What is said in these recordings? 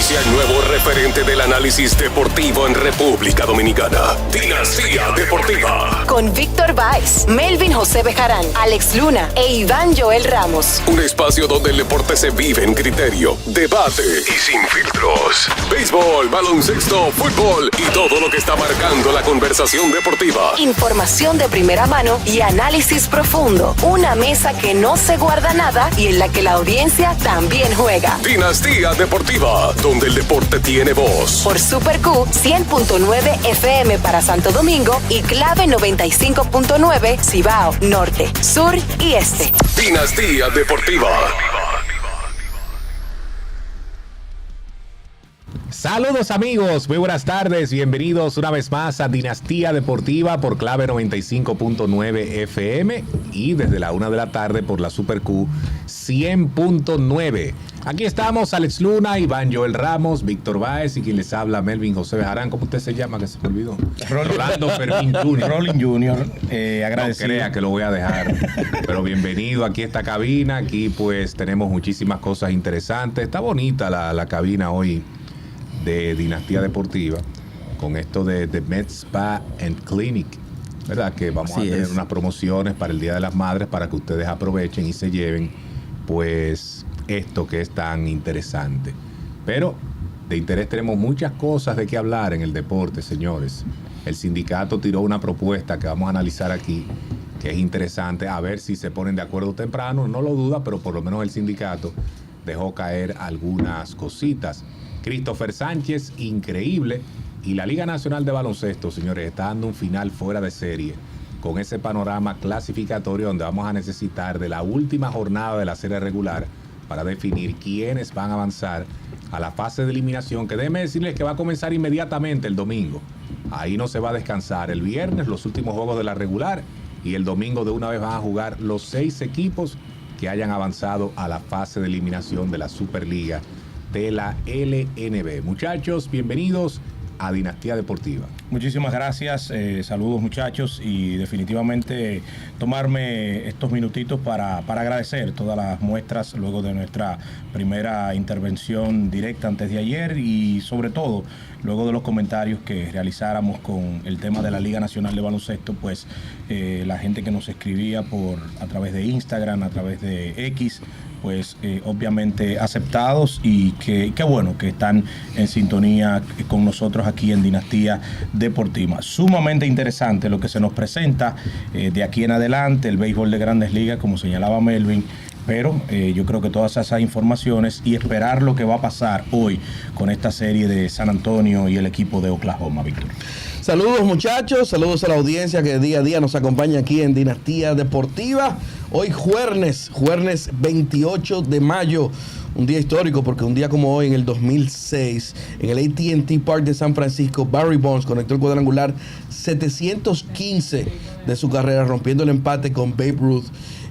Inicia el nuevo referente del análisis deportivo en República Dominicana. Dinastía Deportiva. Con Víctor Báez, Melvin José Bejarán, Alex Luna e Iván Joel Ramos. Un espacio donde el deporte se vive en criterio, debate y sin filtros. Béisbol, baloncesto, fútbol y todo lo que está marcando la conversación deportiva. Información de primera mano y análisis profundo. Una mesa que no se guarda nada y en la que la audiencia también juega. Dinastía Deportiva, donde el deporte tiene voz. Por Super Q 100.9 FM para Santo Domingo y Clave 95.9 Cibao, Norte, Sur y Este. Dinastía Deportiva. Saludos amigos, muy buenas tardes, bienvenidos una vez más a Dinastía Deportiva por Clave 95.9 FM y desde la 1 de la tarde por la Super Q 100.9. Aquí estamos Alex Luna, Iván Joel Ramos, Víctor Báez y quien les habla Melvin José Bejarán. ¿Cómo usted se llama? Que se me olvidó. Rolando Fermín Jr. Rolling Jr. Agradecido. No crea que lo voy a dejar, pero bienvenido aquí a esta cabina. Aquí pues tenemos muchísimas cosas interesantes. Está bonita la cabina hoy de Dinastía Deportiva con esto de Med Spa and Clinic, ¿verdad? Que vamos a tener unas promociones para el Día de las Madres para que ustedes aprovechen y se lleven pues esto que es tan interesante. Pero de interés tenemos muchas cosas de qué hablar en el deporte, señores. El sindicato tiró una propuesta que vamos a analizar aquí, que es interesante, a ver si se ponen de acuerdo temprano, no lo duda, pero por lo menos el sindicato dejó caer algunas cositas. Christopher Sánchez, increíble. Y la Liga Nacional de Baloncesto, señores, está dando un final fuera de serie con ese panorama clasificatorio donde vamos a necesitar de la última jornada de la serie regular para definir quiénes van a avanzar a la fase de eliminación, que déjenme decirles que va a comenzar inmediatamente el domingo. Ahí no se va a descansar. El viernes los últimos juegos de la regular y el domingo de una vez van a jugar los 6 equipos que hayan avanzado a la fase de eliminación de la Superliga de la LNB. Muchachos, bienvenidos a Dinastía Deportiva. Muchísimas gracias, saludos muchachos, y definitivamente tomarme estos minutitos para agradecer todas las muestras luego de nuestra primera intervención directa antes de ayer y sobre todo luego de los comentarios que realizáramos con el tema de la Liga Nacional de Baloncesto, pues la gente que nos escribía a través de Instagram, a través de X, pues obviamente aceptados y qué bueno que están en sintonía con nosotros aquí en Dinastía Deportiva. Sumamente interesante lo que se nos presenta de aquí en adelante, el béisbol de Grandes Ligas, como señalaba Melvin, pero yo creo que todas esas informaciones y esperar lo que va a pasar hoy con esta serie de San Antonio y el equipo de Oklahoma, Víctor. Saludos muchachos, saludos a la audiencia que día a día nos acompaña aquí en Dinastía Deportiva. Hoy jueves 28 de mayo, un día histórico porque un día como hoy en el 2006, en el AT&T Park de San Francisco, Barry Bonds conectó el cuadrangular 715 de su carrera, rompiendo el empate con Babe Ruth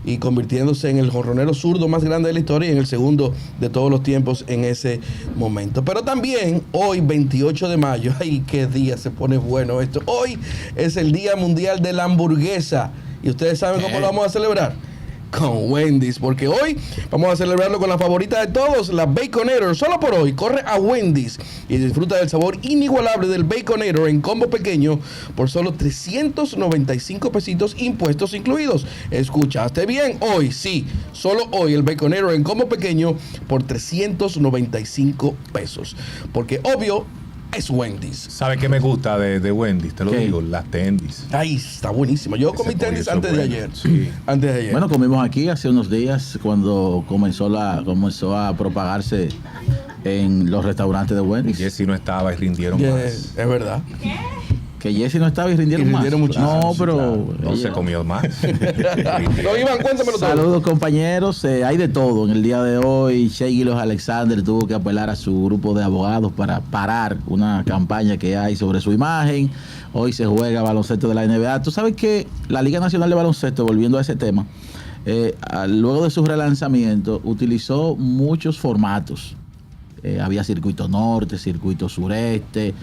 y convirtiéndose en el jonronero zurdo más grande de la historia y en el segundo de todos los tiempos en ese momento. Pero también hoy, 28 de mayo, ¡ay, qué día se pone bueno esto! Hoy es el Día Mundial de la Hamburguesa. ¿Y ustedes saben cómo lo vamos a celebrar? Con Wendy's, porque hoy vamos a celebrarlo con la favorita de todos, la Baconator. Solo por hoy, corre a Wendy's y disfruta del sabor inigualable del Baconator en combo pequeño por solo 395 pesitos, impuestos incluidos. ¿Escuchaste bien? Hoy, sí, solo hoy el Baconator en combo pequeño por 395 pesos. Porque obvio, es Wendy's. ¿Sabe qué me gusta de Wendy's? Te lo digo, las tendis. Ay, está buenísima. Yo comí tendis antes de ayer. Sí. Antes de ayer. Bueno, comimos aquí hace unos días cuando comenzó a propagarse en los restaurantes de Wendy's. Jesse no estaba y rindieron Yeah, más. es verdad. Que Jesse no estaba y rindieron más. Muchísimo. No, pero Claro, no se comió más. No, Iván, cuéntamelo todo. saludos compañeros, hay de todo en el día de hoy. Shai Gilgeous-Alexander tuvo que apelar a su grupo de abogados para parar una campaña que hay sobre su imagen. Hoy se juega baloncesto de la NBA. Tú sabes que la Liga Nacional de Baloncesto, volviendo a ese tema, luego de su relanzamiento utilizó muchos formatos. Había circuito norte, circuito sureste,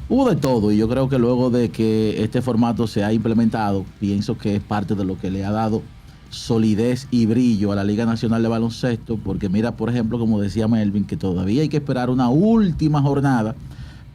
hubo de todo, y yo creo que luego de que este formato se ha implementado, pienso que es parte de lo que le ha dado solidez y brillo a la Liga Nacional de Baloncesto, porque mira, por ejemplo, como decía Melvin, que todavía hay que esperar una última jornada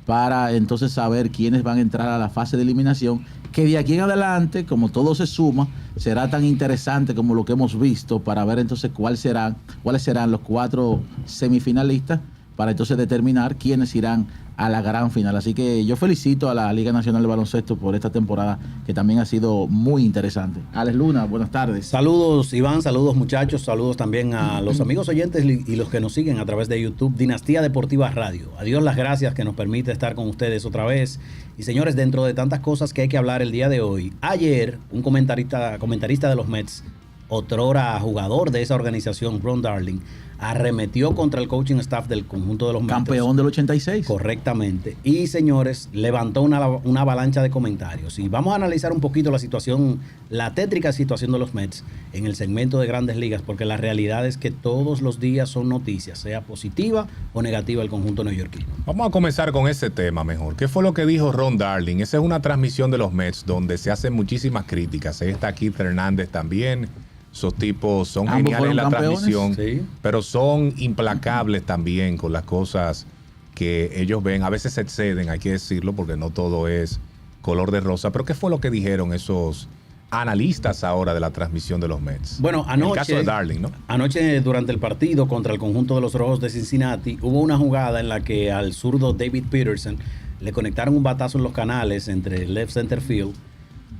para entonces saber quiénes van a entrar a la fase de eliminación, que de aquí en adelante, como todo se suma, será tan interesante como lo que hemos visto para ver entonces cuáles serán los 4 semifinalistas para entonces determinar quiénes irán a la gran final. Así que yo felicito a la Liga Nacional de Baloncesto por esta temporada que también ha sido muy interesante. Alex Luna, buenas tardes. Saludos Iván, saludos muchachos, saludos también a los amigos oyentes y los que nos siguen a través de YouTube, Dinastía Deportiva Radio. A Dios las gracias que nos permite estar con ustedes otra vez. Y señores, dentro de tantas cosas que hay que hablar el día de hoy, ayer un comentarista de los Mets, otrora jugador de esa organización, Ron Darling, arremetió contra el coaching staff del conjunto de los Mets. Campeón del 86. Correctamente. Y señores, levantó una avalancha de comentarios. Y vamos a analizar un poquito la situación, la tétrica situación de los Mets en el segmento de Grandes Ligas, porque la realidad es que todos los días son noticias, sea positiva o negativa el conjunto neoyorquino. Vamos a comenzar con ese tema mejor. ¿Qué fue lo que dijo Ron Darling? Esa es una transmisión de los Mets donde se hacen muchísimas críticas. Ahí está Keith Hernández también. Esos tipos son geniales en la transmisión, sí, pero son implacables también con las cosas que ellos ven. A veces se exceden, hay que decirlo, porque no todo es color de rosa. Pero ¿qué fue lo que dijeron esos analistas ahora de la transmisión de los Mets? Bueno, anoche, en el caso de Darling, ¿no? Anoche, durante el partido contra el conjunto de los Rojos de Cincinnati, hubo una jugada en la que al zurdo David Peterson le conectaron un batazo en los canales entre el left center field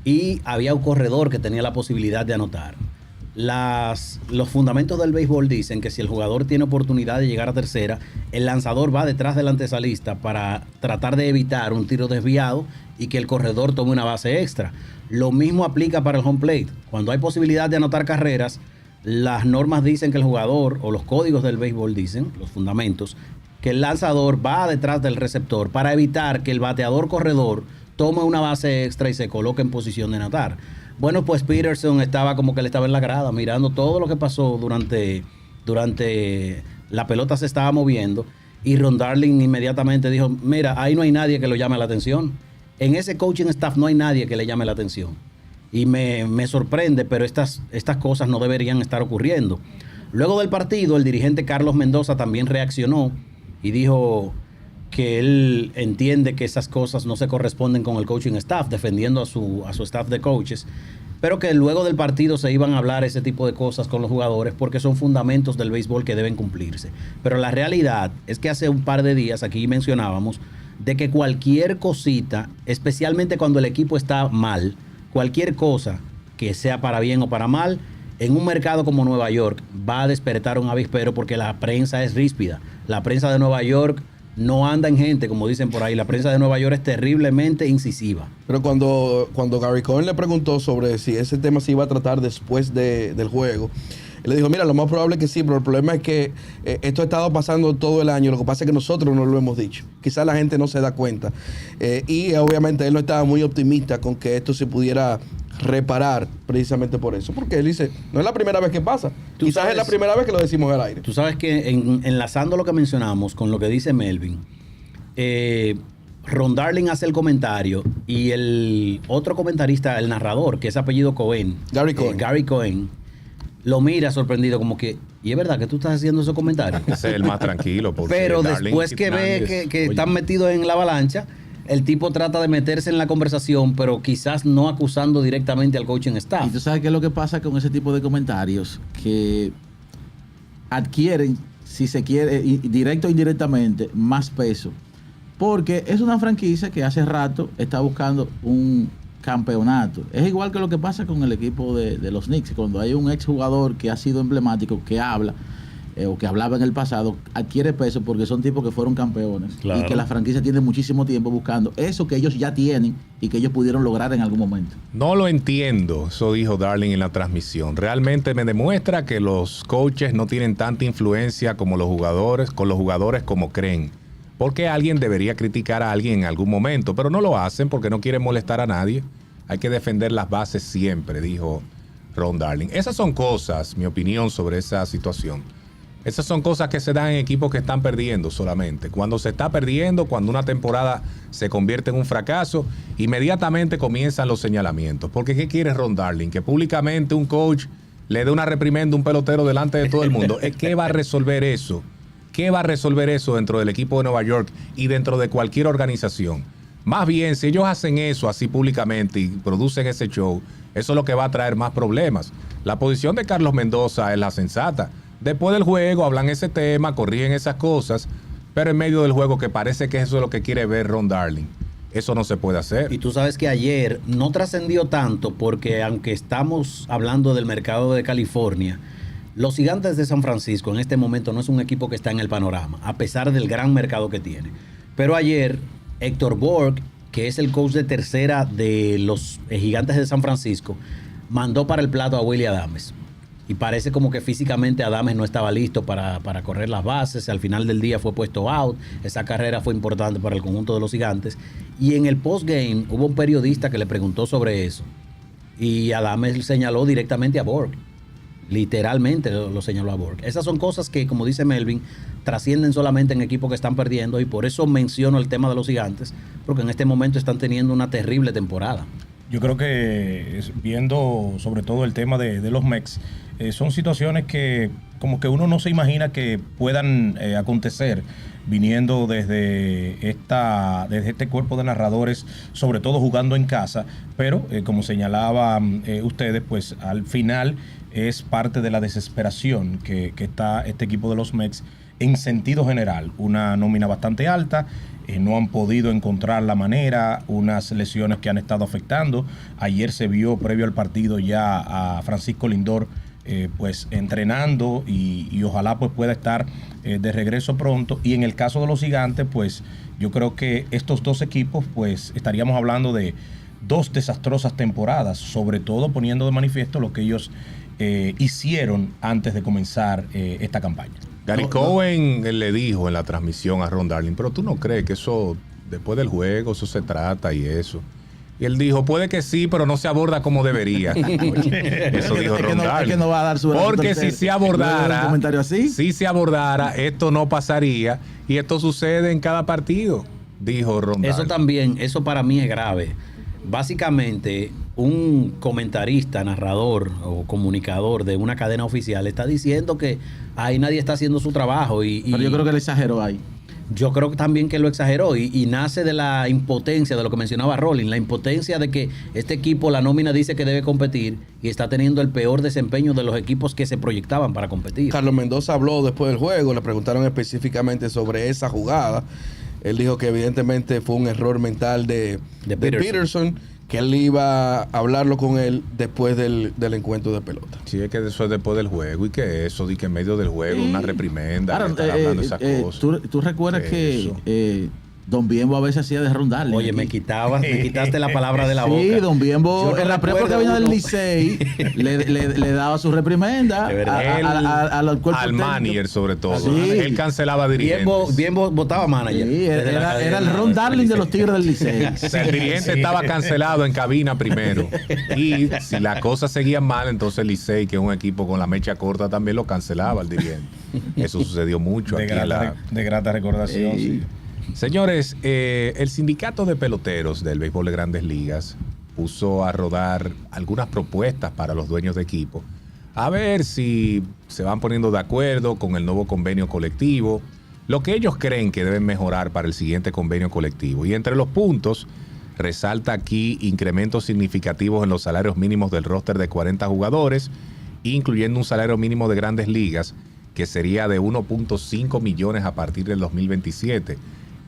y había un corredor que tenía la posibilidad de anotar. Los fundamentos del béisbol dicen que si el jugador tiene oportunidad de llegar a tercera, el lanzador va detrás del antesalista para tratar de evitar un tiro desviado y que el corredor tome una base extra. Lo mismo aplica para el home plate. Cuando hay posibilidad de anotar carreras, las normas dicen que el jugador, o los códigos del béisbol dicen, los fundamentos, que el lanzador va detrás del receptor para evitar que el bateador corredor tome una base extra y se coloque en posición de anotar. Bueno, pues Peterson estaba como que él estaba en la grada mirando todo lo que pasó durante la pelota se estaba moviendo, y Ron Darling inmediatamente dijo, mira, ahí no hay nadie que lo llame la atención. En ese coaching staff no hay nadie que le llame la atención. Y me sorprende, pero estas cosas no deberían estar ocurriendo. Luego del partido, el dirigente Carlos Mendoza también reaccionó y dijo que él entiende que esas cosas no se corresponden con el coaching staff, defendiendo a su staff de coaches, pero que luego del partido se iban a hablar ese tipo de cosas con los jugadores porque son fundamentos del béisbol que deben cumplirse. Pero la realidad es que hace un par de días aquí mencionábamos de que cualquier cosita, especialmente cuando el equipo está mal, cualquier cosa que sea para bien o para mal, en un mercado como Nueva York va a despertar un avispero porque la prensa es ríspida. La prensa de Nueva York no anda en gente, como dicen por ahí. La prensa de Nueva York es terriblemente incisiva. Pero cuando Gary Cohen le preguntó sobre si ese tema se iba a tratar después del juego, él le dijo, mira, lo más probable es que sí, pero el problema es que esto ha estado pasando todo el año. Lo que pasa es que nosotros no lo hemos dicho. Quizás la gente no se da cuenta. Y obviamente él no estaba muy optimista con que esto se pudiera reparar precisamente por eso. Porque él dice, no es la primera vez que pasa. Quizás es la primera vez que lo decimos al aire. Tú sabes que enlazando lo que mencionamos con lo que dice Melvin, Ron Darling hace el comentario y el otro comentarista, el narrador, que es apellido Cohen, Gary Cohen, lo mira sorprendido como que, y es verdad que tú estás haciendo esos comentarios. Ese es el más tranquilo. Pero Darling después que ve que están metidos en la avalancha, el tipo trata de meterse en la conversación, pero quizás no acusando directamente al coaching staff. Y tú sabes qué es lo que pasa con ese tipo de comentarios, que adquieren, si se quiere, directo o indirectamente, más peso. Porque es una franquicia que hace rato está buscando un campeonato. Es igual que lo que pasa con el equipo de los Knicks. Cuando hay un exjugador que ha sido emblemático, que habla, o que hablaba en el pasado, adquiere peso porque son tipos que fueron campeones. Claro. Y que la franquicia tiene muchísimo tiempo buscando eso que ellos ya tienen y que ellos pudieron lograr en algún momento. No lo entiendo, eso dijo Darling en la transmisión. Realmente me demuestra que los coaches no tienen tanta influencia como los jugadores como creen. Porque alguien debería criticar a alguien en algún momento, pero no lo hacen porque no quieren molestar a nadie. Hay que defender las bases siempre, dijo Ron Darling. Esas son cosas, mi opinión sobre esa situación. Esas son cosas que se dan en equipos que están perdiendo solamente. Cuando se está perdiendo, cuando una temporada se convierte en un fracaso, inmediatamente comienzan los señalamientos. Porque ¿qué quiere Ron Darling? Que públicamente un coach le dé una reprimenda a un pelotero delante de todo el mundo. ¿Qué va a resolver eso? ¿Qué va a resolver eso dentro del equipo de Nueva York y dentro de cualquier organización? Más bien, si ellos hacen eso así públicamente y producen ese show, eso es lo que va a traer más problemas. La posición de Carlos Mendoza es la sensata. Después del juego hablan ese tema, corrigen esas cosas, pero en medio del juego, que parece que eso es lo que quiere ver Ron Darling, eso no se puede hacer. Y tú sabes que ayer no trascendió tanto porque aunque estamos hablando del mercado de California, los Gigantes de San Francisco en este momento no es un equipo que está en el panorama, a pesar del gran mercado que tiene. Pero ayer Héctor Borg, que es el coach de tercera de los Gigantes de San Francisco, mandó para el plato a Willy Adames. Y parece como que físicamente Adames no estaba listo para correr las bases. Al final del día fue puesto out. Esa carrera fue importante para el conjunto de los Gigantes. Y en el postgame hubo un periodista que le preguntó sobre eso. Y Adames señaló directamente a Borg. Literalmente lo señaló a Borg. Esas son cosas que, como dice Melvin, trascienden solamente en equipos que están perdiendo, y por eso menciono el tema de los Gigantes, porque en este momento están teniendo una terrible temporada. Yo creo que viendo sobre todo el tema de los Mets, son situaciones que como que uno no se imagina que puedan acontecer viniendo desde este cuerpo de narradores, sobre todo jugando en casa, pero como señalaban ustedes, pues al final es parte de la desesperación que está este equipo de los Mets en sentido general. Una nómina bastante alta, no han podido encontrar la manera, unas lesiones que han estado afectando. Ayer se vio previo al partido ya a Francisco Lindor pues entrenando y ojalá pues pueda estar de regreso pronto. Y en el caso de los Gigantes, pues yo creo que estos dos equipos pues estaríamos hablando de dos desastrosas temporadas, sobre todo poniendo de manifiesto lo que ellos hicieron antes de comenzar esta campaña. Gary Cohen le dijo en la transmisión a Ron Darling, pero tú no crees que eso, después del juego, eso se trata y eso. Y él dijo, puede que sí, pero no se aborda como debería. Eso dijo Ron Darling. Es que no va a dar su porque si se abordara, comentario así. si se abordara, esto no pasaría, y esto sucede en cada partido, dijo Ron Darling. Eso también, eso para mí es grave. Básicamente, un comentarista, narrador o comunicador de una cadena oficial está diciendo que ahí nadie está haciendo su trabajo. Pero yo creo que le exageró ahí. Yo creo también que lo exageró y nace de la impotencia de lo que mencionaba Rolling, la impotencia de que este equipo, la nómina dice que debe competir y está teniendo el peor desempeño de los equipos que se proyectaban para competir. Carlos Mendoza habló después del juego, le preguntaron específicamente sobre esa jugada. Él dijo que evidentemente fue un error mental de Peterson, que él iba a hablarlo con él después del encuentro de pelota. Sí, es que eso es después del juego, y que eso, di que en medio del juego, una reprimenda, estar hablando esas cosas. ¿Tú recuerdas que Don Biembo a veces hacía de Ron Darling? Oye, me quitaste la palabra de la boca. Sí, Don Biembo en la prueba que venía del Licey le daba su reprimenda al cuerpo al manager, sobre todo. Sí. Él cancelaba dirigentes. Biembo votaba manager. Sí, era el Ron Darling de los Tigres del Licey. O sea, el dirigente estaba cancelado en cabina primero. Y si la cosa seguía mal, entonces el Licey, que es un equipo con la mecha corta, también lo cancelaba el dirigente. Eso sucedió mucho de grata recordación, sí. Señores, el sindicato de peloteros del béisbol de Grandes Ligas puso a rodar algunas propuestas para los dueños de equipo, a ver si se van poniendo de acuerdo con el nuevo convenio colectivo, lo que ellos creen que deben mejorar para el siguiente convenio colectivo. Y entre los puntos, resalta aquí incrementos significativos en los salarios mínimos del roster de 40 jugadores, incluyendo un salario mínimo de Grandes Ligas, que sería de 1.5 millones a partir del 2027.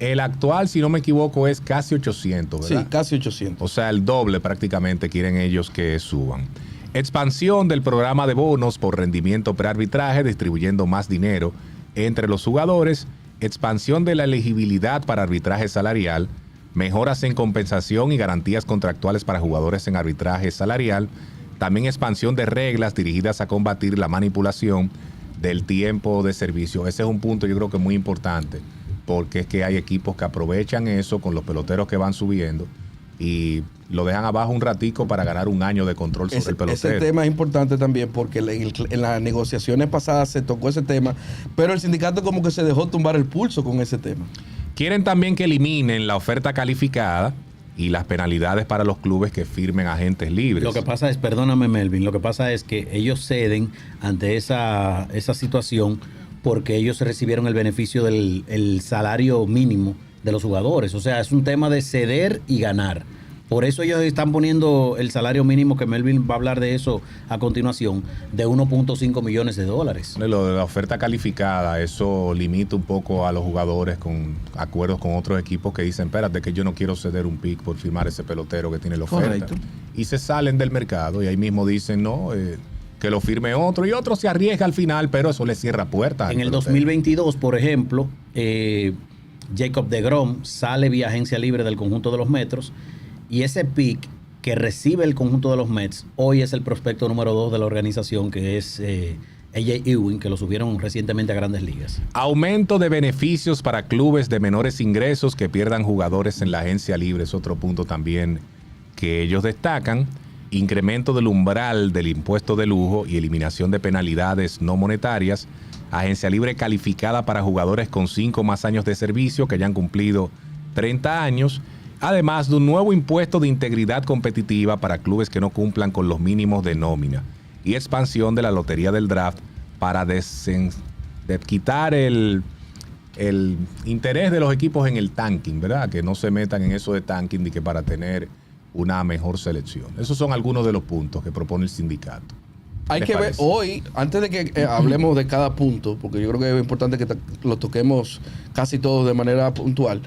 El actual, si no me equivoco, es casi 800, ¿verdad? Sí, casi 800. O sea, el doble prácticamente quieren ellos que suban. Expansión del programa de bonos por rendimiento prearbitraje, distribuyendo más dinero entre los jugadores. Expansión de la elegibilidad para arbitraje salarial. Mejoras en compensación y garantías contractuales para jugadores en arbitraje salarial. También expansión de reglas dirigidas a combatir la manipulación del tiempo de servicio. Ese es un punto yo creo que muy importante, porque es que hay equipos que aprovechan eso con los peloteros que van subiendo y lo dejan abajo un ratico para ganar un año de control sobre el pelotero. Ese tema es importante también porque en las negociaciones pasadas se tocó ese tema, pero el sindicato como que se dejó tumbar el pulso con ese tema. Quieren también que eliminen la oferta calificada y las penalidades para los clubes que firmen agentes libres. Lo que pasa es, perdóname Melvin, lo que pasa es que ellos ceden ante esa situación porque ellos recibieron el beneficio del salario mínimo de los jugadores. O sea, es un tema de ceder y ganar. Por eso ellos están poniendo el salario mínimo, que Melvin va a hablar de eso a continuación, de 1.5 millones de dólares. Lo de la oferta calificada, eso limita un poco a los jugadores con acuerdos con otros equipos que dicen, espérate que yo no quiero ceder un pick por firmar ese pelotero que tiene la oferta. Correcto. Y se salen del mercado y ahí mismo dicen, no, que lo firme otro, y otro se arriesga al final, pero eso le cierra puertas. En el 2022, por ejemplo, Jacob deGrom sale vía agencia libre del conjunto de los Metros, y ese pick que recibe el conjunto de los Mets hoy es el prospecto número 2 de la organización, que es AJ Ewing, que lo subieron recientemente a Grandes Ligas. Aumento de beneficios para clubes de menores ingresos que pierdan jugadores en la agencia libre es otro punto también que ellos destacan. Incremento del umbral del impuesto de lujo y eliminación de penalidades no monetarias. Agencia libre calificada para jugadores con 5 o más años de servicio que hayan cumplido 30 años. Además de un nuevo impuesto de integridad competitiva para clubes que no cumplan con los mínimos de nómina. Y expansión de la lotería del draft para quitar el interés de los equipos en el tanking, ¿verdad? Que no se metan en eso de tanking y que para tener una mejor selección. Esos son algunos de los puntos que propone el sindicato. Hay que ver hoy, antes de que hablemos de cada punto, porque yo creo que es importante que lo toquemos casi todos de manera puntual.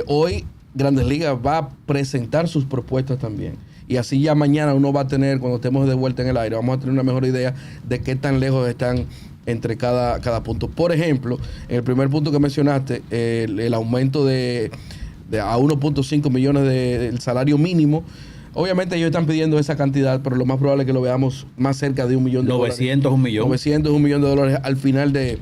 Hoy Grandes Ligas va a presentar sus propuestas también. Y así ya mañana uno va a tener, cuando estemos de vuelta en el aire, vamos a tener una mejor idea de qué tan lejos están entre cada punto. Por ejemplo, en el primer punto que mencionaste, el aumento de a 1.5 millones del salario mínimo. Obviamente ellos están pidiendo esa cantidad, pero lo más probable es que lo veamos más cerca de $1 millón. 900, $1 millón. 900, $1 millón al final de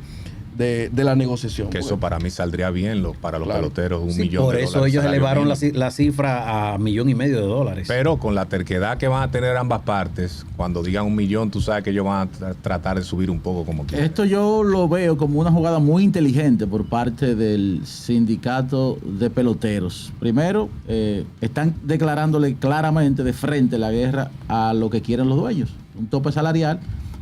la negociación. Que eso para mí saldría bien para los peloteros, $1 millón. Por eso ellos elevaron la cifra a $1,5 millones. Pero con la terquedad que van a tener ambas partes, cuando digan $1 millón, tú sabes que ellos van a tratar de subir un poco como quieran. Esto yo lo veo como una jugada muy inteligente por parte del sindicato de peloteros. Primero, están declarándole claramente de frente la guerra a lo que quieren los dueños. Un tope salarial,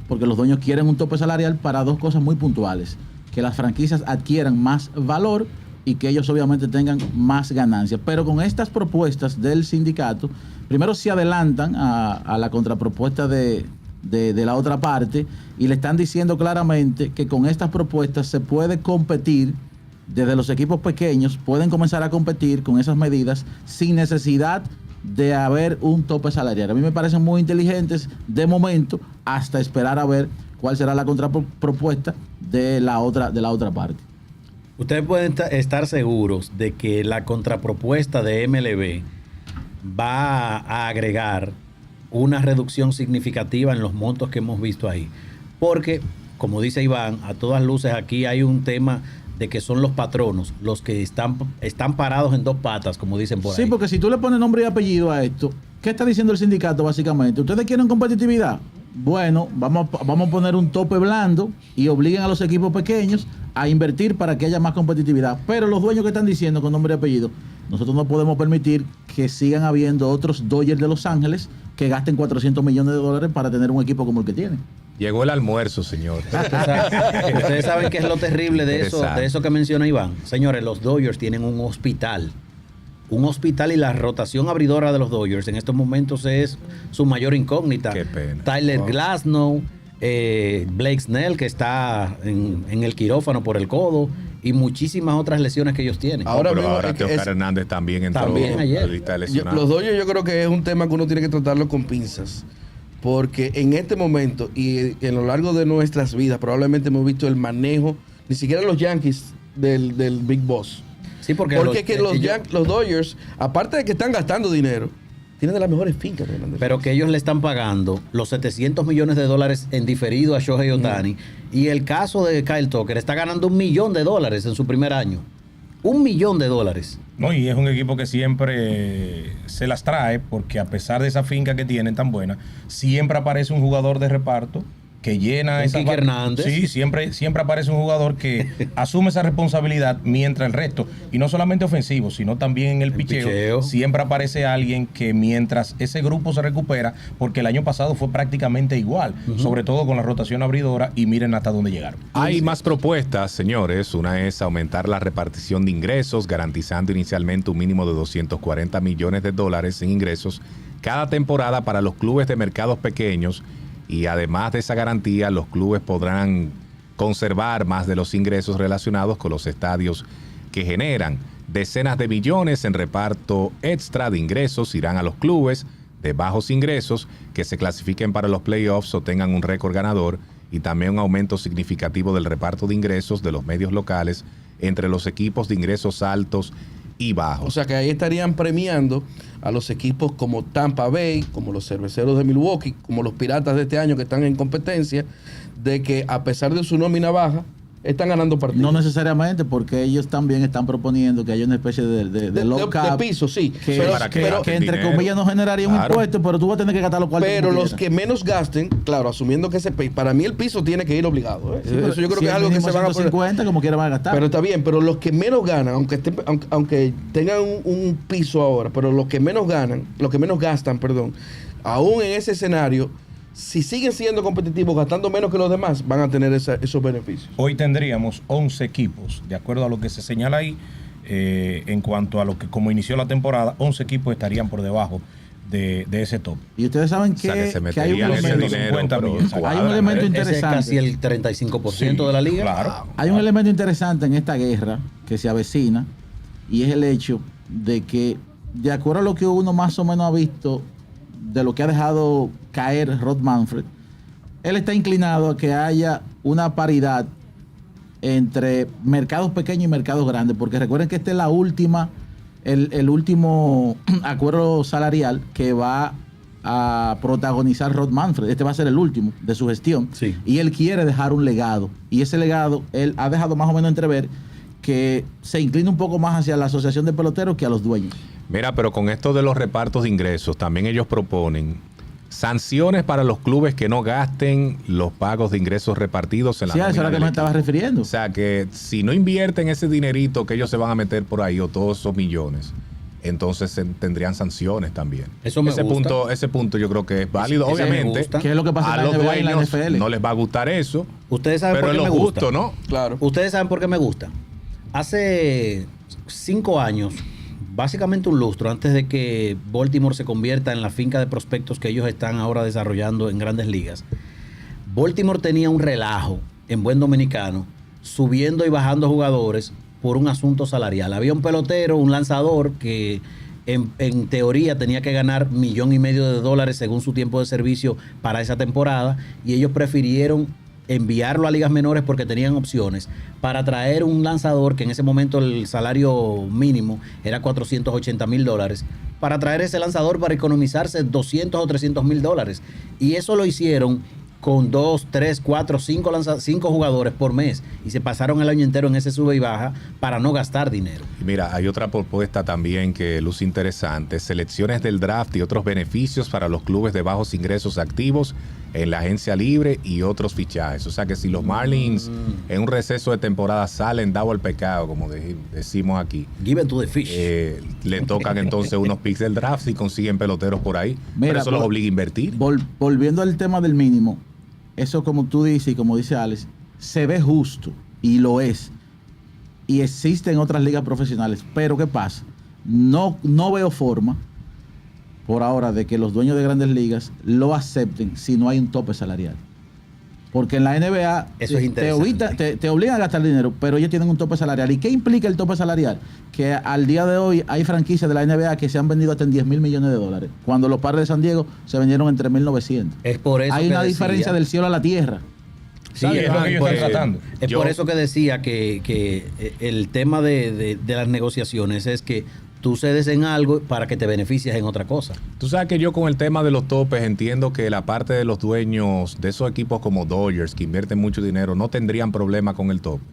porque los dueños quieren un tope salarial para dos cosas muy puntuales: que las franquicias adquieran más valor y que ellos obviamente tengan más ganancias. Pero con estas propuestas del sindicato, primero se adelantan a la contrapropuesta de la otra parte y le están diciendo claramente que con estas propuestas se puede competir, desde los equipos pequeños pueden comenzar a competir con esas medidas sin necesidad de haber un tope salarial. A mí me parecen muy inteligentes de momento, hasta esperar a ver cuál será la contrapropuesta de la otra parte. Ustedes pueden estar seguros de que la contrapropuesta de MLB va a agregar una reducción significativa en los montos que hemos visto ahí. Porque, como dice Iván, a todas luces aquí hay un tema de que son los patronos los que están parados en dos patas, como dicen por ahí. Sí, porque si tú le pones nombre y apellido a esto, ¿qué está diciendo el sindicato básicamente? ¿Ustedes quieren competitividad? Bueno, vamos a poner un tope blando y obliguen a los equipos pequeños a invertir para que haya más competitividad. Pero los dueños que están diciendo con nombre y apellido, nosotros no podemos permitir que sigan habiendo otros Dodgers de Los Ángeles que gasten $400 millones para tener un equipo como el que tienen. Llegó el almuerzo, señor. Ustedes saben qué es lo terrible de eso que menciona Iván. Señores, los Dodgers tienen un hospital y la rotación abridora de los Dodgers en estos momentos es su mayor incógnita. Qué pena. Tyler Glasnow, Blake Snell, que está en el quirófano por el codo, y muchísimas otras lesiones que ellos tienen. Ahora Teoscar Hernández también entró ayer. en la lista de lesionados. Los Dodgers yo creo que es un tema que uno tiene que tratarlo con pinzas, porque en este momento y en lo largo de nuestras vidas probablemente hemos visto el manejo, ni siquiera los Yankees del Big Boss. Sí, porque los Dodgers, aparte de que están gastando dinero, tienen de las mejores fincas. Pero que ellos le están pagando los $700 millones en diferido a Shohei Ohtani. Y el caso de Kyle Tucker está ganando $1 millón en su primer año. $1 millón. No, y es un equipo que siempre se las trae, porque a pesar de esa finca que tienen tan buena, siempre aparece un jugador de reparto que llena Un Quique Hernández. Sí, siempre aparece un jugador que asume esa responsabilidad, mientras el resto, y no solamente ofensivo, sino también en el picheo, siempre aparece alguien que mientras ese grupo se recupera, porque el año pasado fue prácticamente igual, sobre todo con la rotación abridora, y miren hasta dónde llegaron. Hay más propuestas, señores. Una es aumentar la repartición de ingresos, garantizando inicialmente un mínimo de $240 millones en ingresos cada temporada para los clubes de mercados pequeños, y además de esa garantía, los clubes podrán conservar más de los ingresos relacionados con los estadios que generan. Decenas de millones en reparto extra de ingresos irán a los clubes de bajos ingresos que se clasifiquen para los playoffs o tengan un récord ganador, y también un aumento significativo del reparto de ingresos de los medios locales entre los equipos de ingresos altos y bajos. O sea que ahí estarían premiando a los equipos como Tampa Bay, como los Cerveceros de Milwaukee, como los Piratas de este año que están en competencia, de que a pesar de su nómina baja, están ganando partidos. No necesariamente, porque ellos también están proponiendo que haya una especie de low cap, de piso, sí. que entre dinero. comillas no generaría un impuesto, pero tú vas a tener que gastar los cuartos. Pero los que menos gasten, claro, asumiendo que para mí el piso tiene que ir obligado. Sí, eso yo creo que es algo que se van a poner. 150, como quiera van a gastar. Pero está bien, pero los que menos ganan, aunque tengan un piso ahora, pero los que menos gastan, aún en ese escenario, si siguen siendo competitivos, gastando menos que los demás, van a tener esos beneficios. Hoy tendríamos 11 equipos, de acuerdo a lo que se señala ahí, en cuanto a lo que como inició la temporada, 11 equipos estarían por debajo de ese top. Y ustedes saben que, que hay un elemento, hay un elemento interesante. Ese es casi el 35% de la liga. Claro. Hay un elemento interesante en esta guerra que se avecina, y es el hecho de que, de acuerdo a lo que uno más o menos ha visto de lo que ha dejado caer Rob Manfred, él está inclinado a que haya una paridad entre mercados pequeños y mercados grandes, porque recuerden que esta es la última, el último acuerdo salarial que va a protagonizar Rob Manfred. Este va a ser el último de su gestión. Sí. Y él quiere dejar un legado, y ese legado él ha dejado más o menos entrever que se inclina un poco más hacia la asociación de peloteros que a los dueños. Mira, pero con esto de los repartos de ingresos, también ellos proponen sanciones para los clubes que no gasten los pagos de ingresos repartidos en la nómina. Sí, a eso es a lo que me estaba refiriendo. O sea, que si no invierten ese dinerito que ellos se van a meter por ahí, o todos esos millones, entonces tendrían sanciones también. Eso me gusta. Ese punto yo creo que es válido. Obviamente, ¿qué es lo que pasa a en la los NBA y en la dueños NFL? no les va a gustar eso. Ustedes saben pero por qué es lo me gusta, justo, ¿no? Claro. Ustedes saben por qué me gusta. Hace 5 años, básicamente un lustro, antes de que Baltimore se convierta en la finca de prospectos que ellos están ahora desarrollando en Grandes Ligas, Baltimore tenía un relajo, en buen dominicano, subiendo y bajando jugadores por un asunto salarial. Había un pelotero, un lanzador que en teoría tenía que ganar $1.5 millones según su tiempo de servicio para esa temporada, y ellos prefirieron enviarlo a ligas menores porque tenían opciones para traer un lanzador que en ese momento el salario mínimo era $480,000, para traer ese lanzador para economizarse $200 o $300,000, y eso lo hicieron con 2, 3, 4, 5 jugadores por mes, y se pasaron el año entero en ese sube y baja para no gastar dinero. Y mira, hay otra propuesta también que luce interesante: selecciones del draft y otros beneficios para los clubes de bajos ingresos activos en la agencia libre y otros fichajes. O sea que si los Marlins en un receso de temporada salen dado al pecado, como decimos aquí, Given to the fish. Le tocan entonces unos picks del draft y consiguen peloteros por ahí. Mira, pero eso los obliga a invertir. Volviendo al tema del mínimo, eso, como tú dices y como dice Alex, se ve justo, y lo es, y existe en otras ligas profesionales. Pero ¿qué pasa? No veo forma por ahora de que los dueños de Grandes Ligas lo acepten si no hay un tope salarial. Porque en la NBA eso es interesante. te obligan a gastar dinero, pero ellos tienen un tope salarial. ¿Y qué implica el tope salarial? Que al día de hoy hay franquicias de la NBA que se han vendido hasta en $10,000 millones, cuando los Padres de San Diego se vendieron en $3,900. Es por eso hay que una diferencia del cielo a la tierra. Sí, es lo que ellos están tratando. Es por eso que decía que el tema de las negociaciones es que tú cedes en algo para que te beneficies en otra cosa. Tú sabes que yo con el tema de los topes entiendo que la parte de los dueños de esos equipos como Dodgers, que invierten mucho dinero, no tendrían problema con el tope.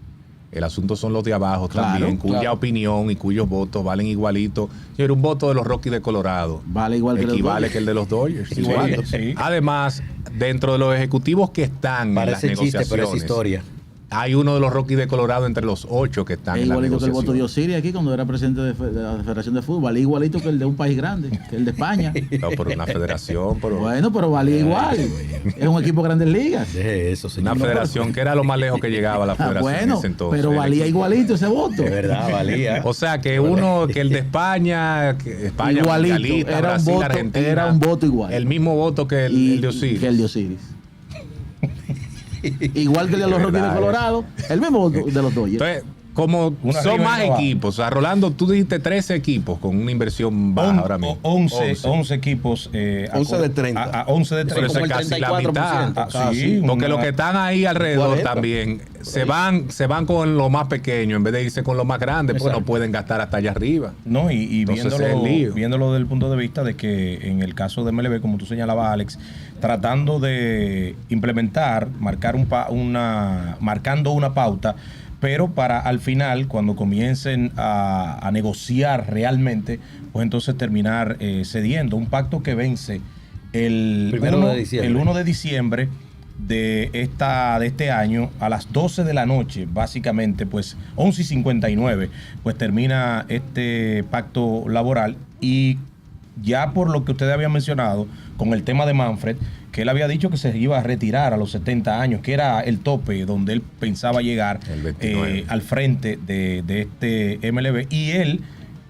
El asunto son los de abajo Claro, también, cuya claro. opinión y cuyos votos valen igualito. Señor, un voto de los Rockies de Colorado Vale igual que los equivale Dodgers. que el de los Dodgers. Sí, igual. sí. Además, dentro de los ejecutivos que están Parece en las chiste, pero es negociaciones, historia. hay uno de los Rockies de Colorado entre los 8 que están Es en las igualito que el voto de negociaciones. Osiris aquí cuando era presidente de la Federación de Fútbol. Valía igualito que el de un país grande, que el de España. No, por una federación, pero Bueno, pero valía igual. Es un equipo de Grandes Ligas. Deje eso, una señor. federación que era lo más lejos que llegaba la Ah, federación en bueno, ese entonces. pero el valía equipo. igualito ese voto. De verdad, valía. O sea, que uno, que el de España, Igualito, mundialista, era un Brasil, voto- Argentina, era un voto igual. El mismo voto que el de Osiris. Que el de Osiris. Igual que el de los De Rockies de verdad, Colorado. El mismo voto de los Dodgers. Entonces, como Uno son arriba y más uno abajo. equipos, o sea, Rolando, tú dijiste 13 equipos con una inversión baja ahora mismo. 11 equipos. 11 de 30. 11 de Pero 30. eso como es el casi la 34%. mitad. Ah, sí, Porque una- los que están ahí alrededor 40. también se van con lo más pequeño en vez de irse con lo más grande, pues no Exacto. pueden gastar hasta allá arriba. No, y Entonces, ese es el lío. viéndolo desde el punto de vista de que en el caso de MLB, como tú señalabas, Alex, tratando de implementar, marcando una pauta, pero para al final, cuando comiencen a negociar realmente, pues entonces terminar cediendo. Un pacto que vence el 1 de diciembre. el 1 de diciembre de este año a las 12 de la noche, básicamente, pues 11:59, pues termina este pacto laboral. Y ya por lo que ustedes habían mencionado con el tema de Manfred, que él había dicho que se iba a retirar a los 70 años, que era el tope donde él pensaba llegar El 29. al frente de este MLB, y él,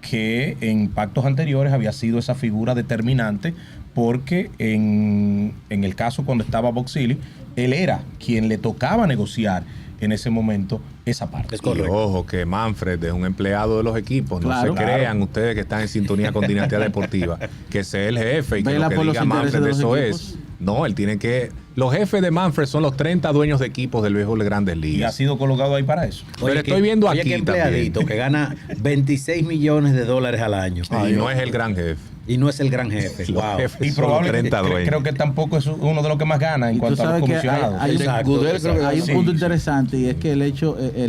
que en pactos anteriores había sido esa figura determinante, porque en el caso cuando estaba Bob Seeley, él era quien le tocaba negociar en ese momento esa parte. Es Y correcto. ojo que Manfred es un empleado de los equipos. No Claro. se crean ustedes que están en sintonía con Dinastía Deportiva, que ese es el jefe y que Vela lo que por los diga intereses Manfred de los eso equipos. es. No, él tiene que... Los jefes de Manfred son los 30 dueños de equipos del béisbol de Grandes Y ha Ligas. sido colocado ahí para eso. Pero estoy viendo aquí qué empleadito también. que gana 26 millones de dólares al año. Y no es el gran jefe. Y no es el gran jefe. Los Wow. jefes Y son los probablemente 30 dueños. creo que tampoco es uno de los que más gana en Y tú cuanto a los sabes que comisionados. hay Exacto, Goodell creo que hay un Sí, punto sí. interesante, y es que el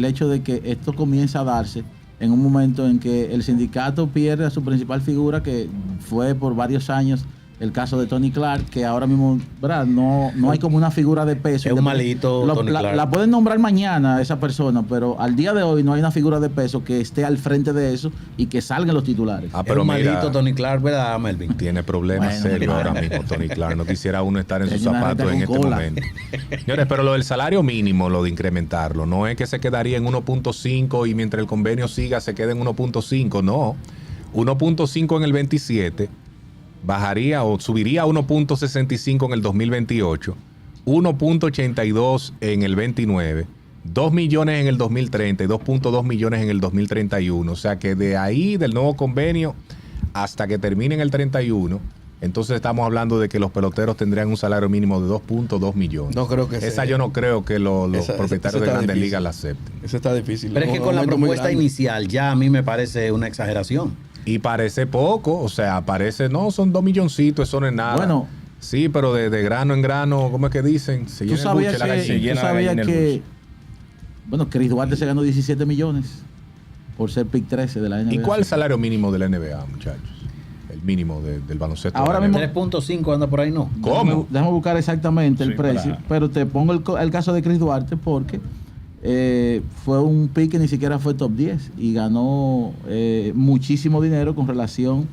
hecho de que esto comienza a darse en un momento en que el sindicato pierde a su principal figura, que fue por varios años el caso de Tony Clark, que ahora mismo, ¿verdad? No hay como una figura de peso. Es un malito, Tony la, Clark. la pueden nombrar mañana esa persona, pero al día de hoy no hay una figura de peso que esté al frente de eso y que salgan los titulares. Ah, Es pero un mira, maldito Tony Clark, ¿verdad, Melvin? tiene problemas Bueno, serios claro. ahora mismo Tony Clark. No quisiera uno estar en sus Tiene una zapatos reta en con este cola. momento. Señores, pero lo del salario mínimo, lo de incrementarlo, no es que se quedaría en 1.5 y mientras el convenio siga se quede en 1.5, no. 1.5 en el 27, bajaría o subiría a 1.65 en el 2028, 1.82 en el 29, 2 millones en el 2030 y 2.2 millones en el 2031. O sea que de ahí, del nuevo convenio, hasta que termine en el 31, entonces estamos hablando de que los peloteros tendrían un salario mínimo de 2.2 millones. No creo que Esa sea. yo no creo que los Esa propietarios de está Grandes difícil. Ligas la acepten. Eso está difícil. Pero es que Un con la aumento muy propuesta grande. inicial ya a mí me parece una exageración. Y parece poco, o sea, parece, no, son 2 milloncitos, eso no es nada. Bueno. Sí, pero de grano en grano, ¿cómo es que dicen? Se Tú llena el sabías buche la que, gallina. llena tú la sabías gallina el que buche. bueno, Chris Duarte se ganó 17 millones por ser pick 13 de la NBA. ¿Y cuál es el salario mínimo de la NBA, muchachos? El mínimo del baloncesto. Ahora de la mismo- NBA. 3.5 anda por ahí, ¿no? ¿Cómo? Déjame buscar exactamente el Sí, precio, para- pero te pongo el caso de Chris Duarte porque fue un pick que ni siquiera fue top 10 y ganó muchísimo dinero con relación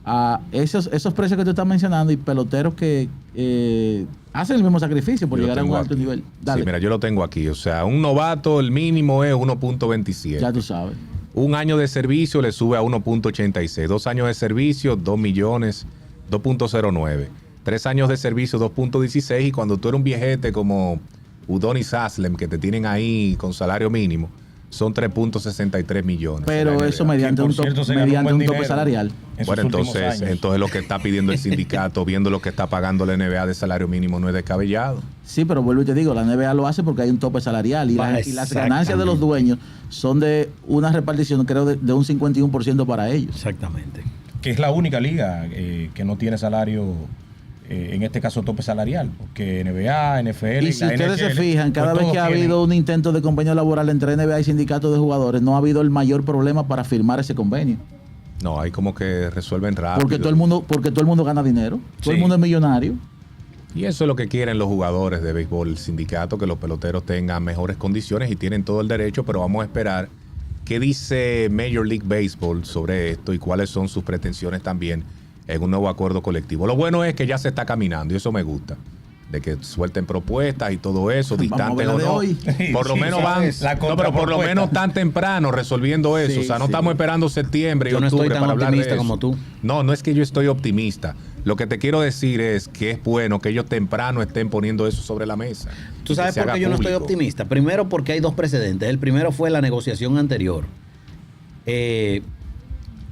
a esos precios que tú estás mencionando y peloteros que hacen el mismo sacrificio por Yo lo llegar a un tengo alto aquí. nivel. Dale, Sí, mira, yo lo tengo aquí. O sea, un novato, el mínimo es 1.27. ya tú sabes. Un año de servicio le sube a 1.86. 2 años de servicio, 2 millones, 2.09. 3 años de servicio, 2.16. Y cuando tú eres un viejete como Udonis Haslem, que te tienen ahí con salario mínimo, son 3.63 millones. Pero en la eso NBA. mediante Que, un por cierto, se ganó mediante buen un tope dinero salarial. en sus Bueno, últimos entonces años. lo que está pidiendo el sindicato, viendo lo que está pagando la NBA de salario mínimo, no es descabellado. Sí, pero vuelvo y te digo, la NBA lo hace porque hay un tope salarial y las ganancias de los dueños son de una repartición, creo, de un 51% para ellos. Exactamente. Que es la única liga que no tiene salario en este caso tope salarial, porque NBA, NFL Y si la ustedes se NHL, fijan, cada pues vez que ha todos tienen- habido un intento de convenio laboral entre NBA y sindicatos de jugadores, no ha habido el mayor problema para firmar ese convenio. No, hay como que resuelven rápido. Porque todo el mundo gana dinero, todo el Sí. mundo es millonario. Y eso es lo que quieren los jugadores de béisbol, el sindicato, que los peloteros tengan mejores condiciones y tienen todo el derecho, pero vamos a esperar qué dice Major League Baseball sobre esto y cuáles son sus pretensiones también en un nuevo acuerdo colectivo. Lo bueno es que ya se está caminando y eso me gusta, de que suelten propuestas y todo eso, Vamos a distantes ver la o de no. hoy. Por lo Sí, menos van, sabes, la no, pero por lo contrapropuesta. menos tan temprano resolviendo eso. Sí, o sea, no sí. estamos esperando septiembre y Yo no octubre estoy tan para hablar de optimista eso. como tú. No, no es que yo estoy optimista. Lo que te quiero decir es que es bueno que ellos temprano estén poniendo eso sobre la mesa. ¿Tú y sabes que se por haga qué yo no estoy público. optimista? Primero porque hay dos precedentes. El primero fue la negociación anterior.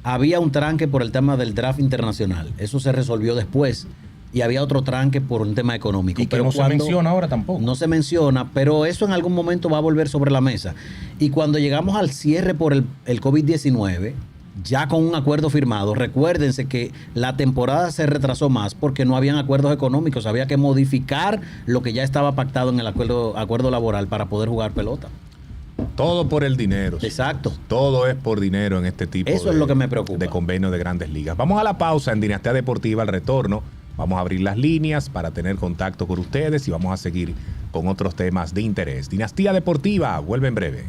Había un tranque por el tema del draft internacional. Eso se resolvió después. Y había otro tranque por un tema económico. Y que no se cuando- menciona ahora tampoco. No se menciona, pero eso en algún momento va a volver sobre la mesa. Y cuando llegamos al cierre por el COVID-19, ya con un acuerdo firmado, recuérdense que la temporada se retrasó más porque no habían acuerdos económicos. Había que modificar lo que ya estaba pactado en el acuerdo laboral para poder jugar pelota. Todo por el dinero. Exacto. Todo es por dinero en este tipo Eso es lo que me preocupa. de convenios de grandes ligas. Vamos a la pausa en Dinastía Deportiva, al retorno. Vamos a abrir las líneas para tener contacto con ustedes y vamos a seguir con otros temas de interés. Dinastía Deportiva vuelve en breve.